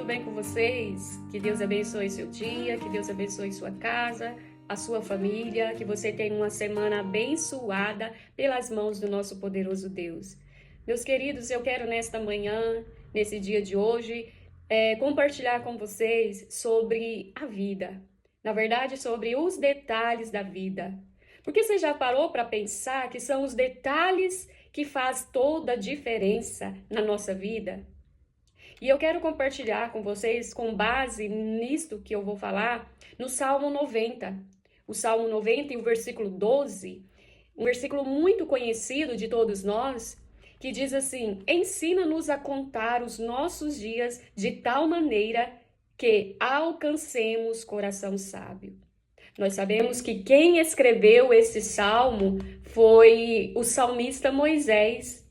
tudo bem com vocês? Que Deus abençoe seu dia, que Deus abençoe sua casa, a sua família, que você tenha uma semana abençoada pelas mãos do nosso poderoso Deus. Meus queridos, eu quero nesta manhã, nesse dia de hoje, compartilhar com vocês sobre a vida. Na verdade, sobre os detalhes da vida. Porque você já parou para pensar que são os detalhes que faz toda a diferença na nossa vida? E eu quero compartilhar com vocês, com base nisto que eu vou falar, no Salmo 90. O Salmo 90 e o versículo 12, um versículo muito conhecido de todos nós, que diz assim: ensina-nos a contar os nossos dias de tal maneira que alcancemos coração sábio. Nós sabemos que quem escreveu esse salmo foi o salmista Moisés.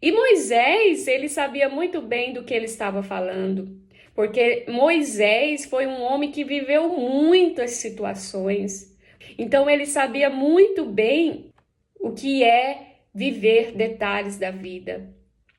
E Moisés, ele sabia muito bem do que ele estava falando, porque Moisés foi um homem que viveu muitas situações. Então ele sabia muito bem o que é viver detalhes da vida.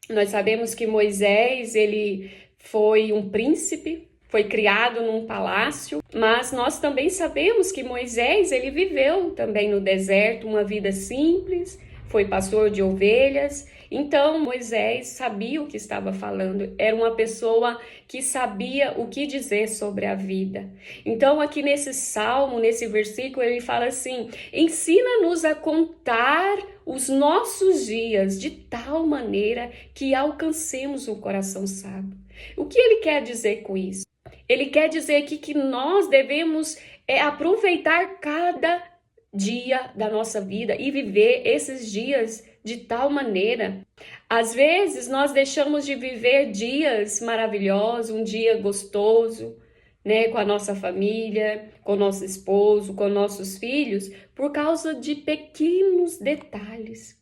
Nós sabemos que Moisés, ele foi um príncipe, foi criado num palácio, mas nós também sabemos que Moisés, ele viveu também no deserto, uma vida simples, foi pastor de ovelhas. Então Moisés sabia o que estava falando, era uma pessoa que sabia o que dizer sobre a vida. Então aqui nesse salmo, nesse versículo, ele fala assim: ensina-nos a contar os nossos dias de tal maneira que alcancemos um coração sábio. O que ele quer dizer com isso? Ele quer dizer aqui que nós devemos aproveitar cada dia da nossa vida e viver esses dias de tal maneira. Às vezes nós deixamos de viver dias maravilhosos, um dia gostoso, né, com a nossa família, com o nosso esposo, com nossos filhos, por causa de pequenos detalhes.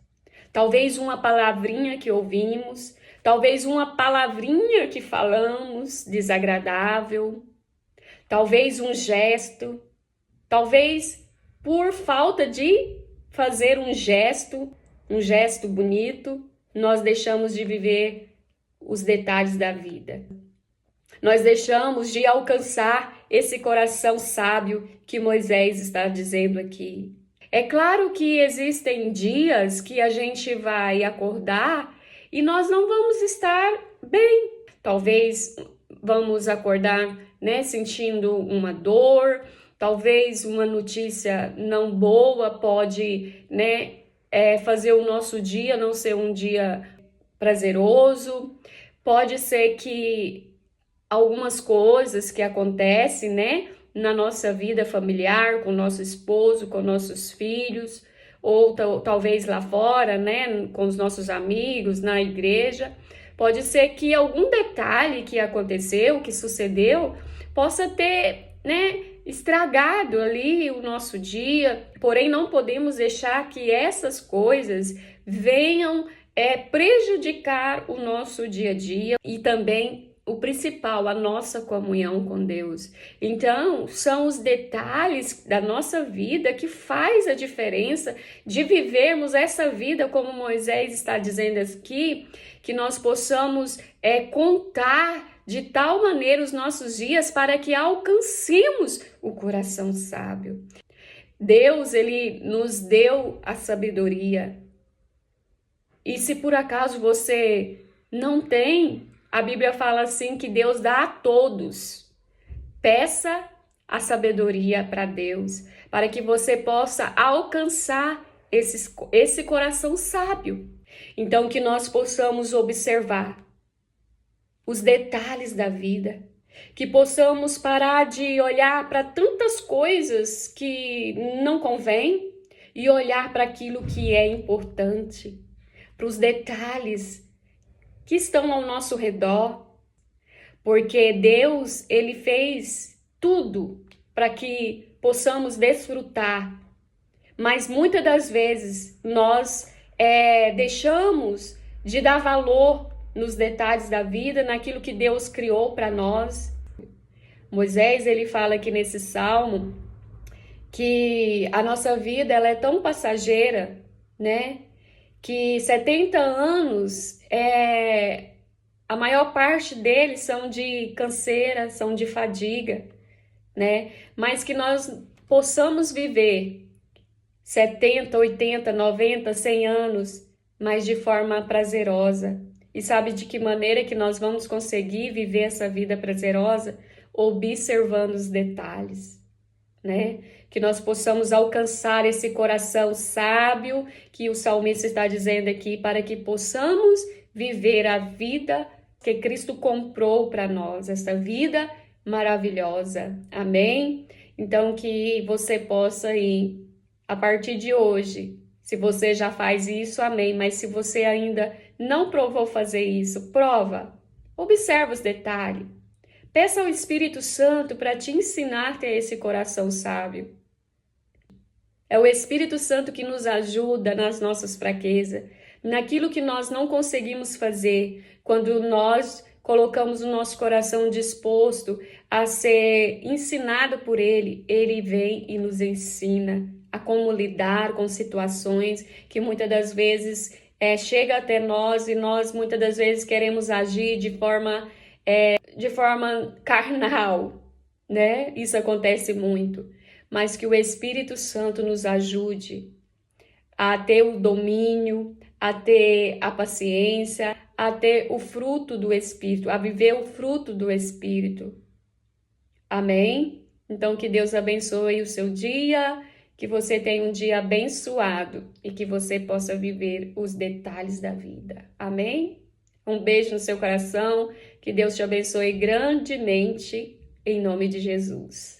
Talvez uma palavrinha que ouvimos, talvez uma palavrinha que falamos desagradável, talvez um gesto, talvez por falta de fazer um gesto bonito, nós deixamos de viver os detalhes da vida. Nós deixamos de alcançar esse coração sábio que Moisés está dizendo aqui. É claro que existem dias que a gente vai acordar e nós não vamos estar bem. Talvez vamos acordar, né, sentindo uma dor. Talvez uma notícia não boa pode, né, fazer o nosso dia não ser um dia prazeroso. Pode ser que algumas coisas que acontecem, né, na nossa vida familiar, com o nosso esposo, com nossos filhos, ou talvez lá fora, né, com os nossos amigos, na igreja. Pode ser que algum detalhe que aconteceu, que sucedeu, possa ter, né, estragado ali o nosso dia, porém não podemos deixar que essas coisas venham prejudicar o nosso dia a dia e também o principal, a nossa comunhão com Deus. Então, são os detalhes da nossa vida que faz a diferença de vivermos essa vida, como Moisés está dizendo aqui, que nós possamos contar de tal maneira os nossos dias para que alcancemos o coração sábio. Deus, ele nos deu a sabedoria. E se por acaso você não tem, a Bíblia fala assim que Deus dá a todos. Peça a sabedoria para Deus, para que você possa alcançar esse coração sábio. Então, que nós possamos observar os detalhes da vida, que possamos parar de olhar para tantas coisas que não convém e olhar para aquilo que é importante, para os detalhes que estão ao nosso redor, porque Deus, ele fez tudo para que possamos desfrutar, mas muitas das vezes nós deixamos de dar valor nos detalhes da vida, naquilo que Deus criou para nós. Moisés, ele fala aqui nesse salmo que a nossa vida ela é tão passageira, né? Que 70 anos A maior parte deles são de canseira, são de fadiga, né? Mas que nós possamos viver 70, 80, 90, 100 anos, mas de forma prazerosa. E sabe de que maneira que nós vamos conseguir viver essa vida prazerosa? Observando os detalhes, né? Que nós possamos alcançar esse coração sábio que o salmista está dizendo aqui, para que possamos viver a vida que Cristo comprou para nós, essa vida maravilhosa. Amém? Então, que você possa ir, a partir de hoje, se você já faz isso, amém. Mas se você ainda não provou fazer isso, prova. Observa os detalhes. Peça ao Espírito Santo para te ensinar a ter esse coração sábio. É o Espírito Santo que nos ajuda nas nossas fraquezas, naquilo que nós não conseguimos fazer, quando nós colocamos o nosso coração disposto a ser ensinado por Ele, Ele vem e nos ensina a como lidar com situações que muitas das vezes chega até nós e nós muitas das vezes queremos agir de forma carnal, né? Isso acontece muito. Mas que o Espírito Santo nos ajude a ter o domínio, a ter a paciência, a ter o fruto do Espírito, a viver o fruto do Espírito. Amém? Então, que Deus abençoe o seu dia, que você tenha um dia abençoado e que você possa viver os detalhes da vida. Amém? Um beijo no seu coração, que Deus te abençoe grandemente, em nome de Jesus.